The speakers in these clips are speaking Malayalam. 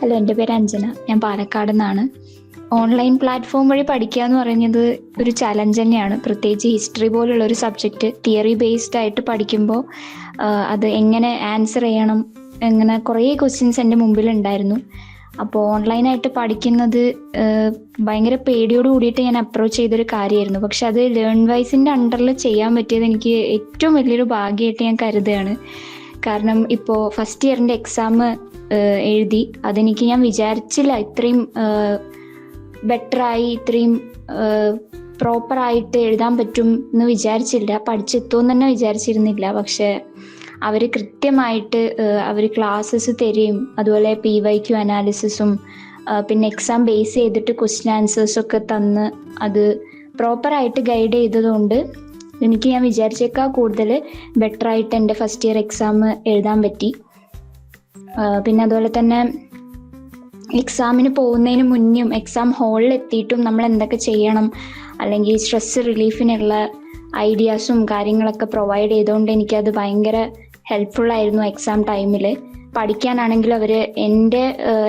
ഹലോ, എൻ്റെ പേര് അഞ്ജന. ഞാൻ പാലക്കാട് നിന്നാണ്. ഓൺലൈൻ പ്ലാറ്റ്ഫോം വഴി പഠിക്കുക എന്ന് പറയുന്നത് ഒരു ചലഞ്ച് തന്നെയാണ്. പ്രത്യേകിച്ച് ഹിസ്റ്ററി പോലുള്ള ഒരു സബ്ജക്റ്റ് തിയറി ബേസ്ഡ് ആയിട്ട് പഠിക്കുമ്പോൾ അത് എങ്ങനെ ആൻസർ ചെയ്യണം, എങ്ങനെ കുറേ ക്വസ്റ്റ്യൻസ് എൻ്റെ മുമ്പിലുണ്ടായിരുന്നു. അപ്പോൾ ഓൺലൈനായിട്ട് പഠിക്കുന്നത് ഭയങ്കര പേടിയോട് കൂടിയിട്ട് ഞാൻ അപ്രോച്ച് ചെയ്തൊരു കാര്യമായിരുന്നു. പക്ഷെ അത് ലേൺ വൈസിൻ്റെ അണ്ടറിൽ ചെയ്യാൻ പറ്റിയത് എനിക്ക് ഏറ്റവും വലിയൊരു ഭാഗ്യമായിട്ട് ഞാൻ കരുതുകയാണ്. കാരണം ഇപ്പോൾ ഫസ്റ്റ് ഇയറിൻ്റെ എക്സാം എഴുതി, അതെനിക്ക് ഞാൻ വിചാരിച്ചില്ല ഇത്രയും ബെറ്ററായി, ഇത്രയും പ്രോപ്പറായിട്ട് എഴുതാൻ പറ്റും എന്ന് വിചാരിച്ചില്ല. പഠിച്ചെത്തുമെന്ന് തന്നെ വിചാരിച്ചിരുന്നില്ല. പക്ഷെ അവർ കൃത്യമായിട്ട് അവർ ക്ലാസ്സസ് തരികയും അതുപോലെ PYQ അനാലിസിസും പിന്നെ എക്സാം ബേസ് ചെയ്തിട്ട് ക്വസ്റ്റ്യൻ ആൻസേഴ്സൊക്കെ തന്ന് അത് പ്രോപ്പറായിട്ട് ഗൈഡ് ചെയ്തതുകൊണ്ട് എനിക്ക് ഞാൻ വിചാരിച്ചേക്കാൾ കൂടുതൽ ബെറ്ററായിട്ട് എൻ്റെ ഫസ്റ്റ് ഇയർ എക്സാം എഴുതാൻ പറ്റി. പിന്നെ അതുപോലെ തന്നെ എക്സാമിന് പോകുന്നതിന് മുന്നും എക്സാം ഹാളിൽ എത്തിയിട്ടും നമ്മൾ എന്തൊക്കെ ചെയ്യണം, അല്ലെങ്കിൽ സ്ട്രെസ് റിലീഫിനുള്ള ഐഡിയാസും കാര്യങ്ങളൊക്കെ പ്രൊവൈഡ് ചെയ്തുകൊണ്ട് എനിക്കത് ഭയങ്കര ഹെൽപ്ഫുള്ളായിരുന്നു. എക്സാം ടൈമിൽ പഠിക്കാനാണെങ്കിലും അവർ എൻ്റെ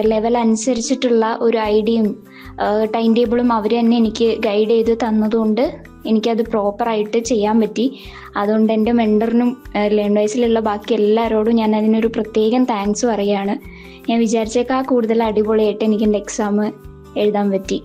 ലെവൽ അനുസരിച്ചിട്ടുള്ള ഒരു ഐഡിയയും ടൈം ടേബിളും അവർ തന്നെ എനിക്ക് ഗൈഡ് ചെയ്ത് തന്നതുകൊണ്ട് എനിക്കത് പ്രോപ്പറായിട്ട് ചെയ്യാൻ പറ്റി. അതുകൊണ്ട് എൻ്റെ മെൻറ്ററിനും ലേൺ വൈസിലുള്ള ബാക്കി എല്ലാവരോടും ഞാൻ അതിനൊരു പ്രത്യേകം താങ്ക്സ് പറയുകയാണ്. ഞാൻ വിചാരിച്ചേക്കാൾ കൂടുതൽ അടിപൊളിയായിട്ട് എനിക്ക് എൻ്റെ എക്സാം എഴുതാൻ പറ്റി.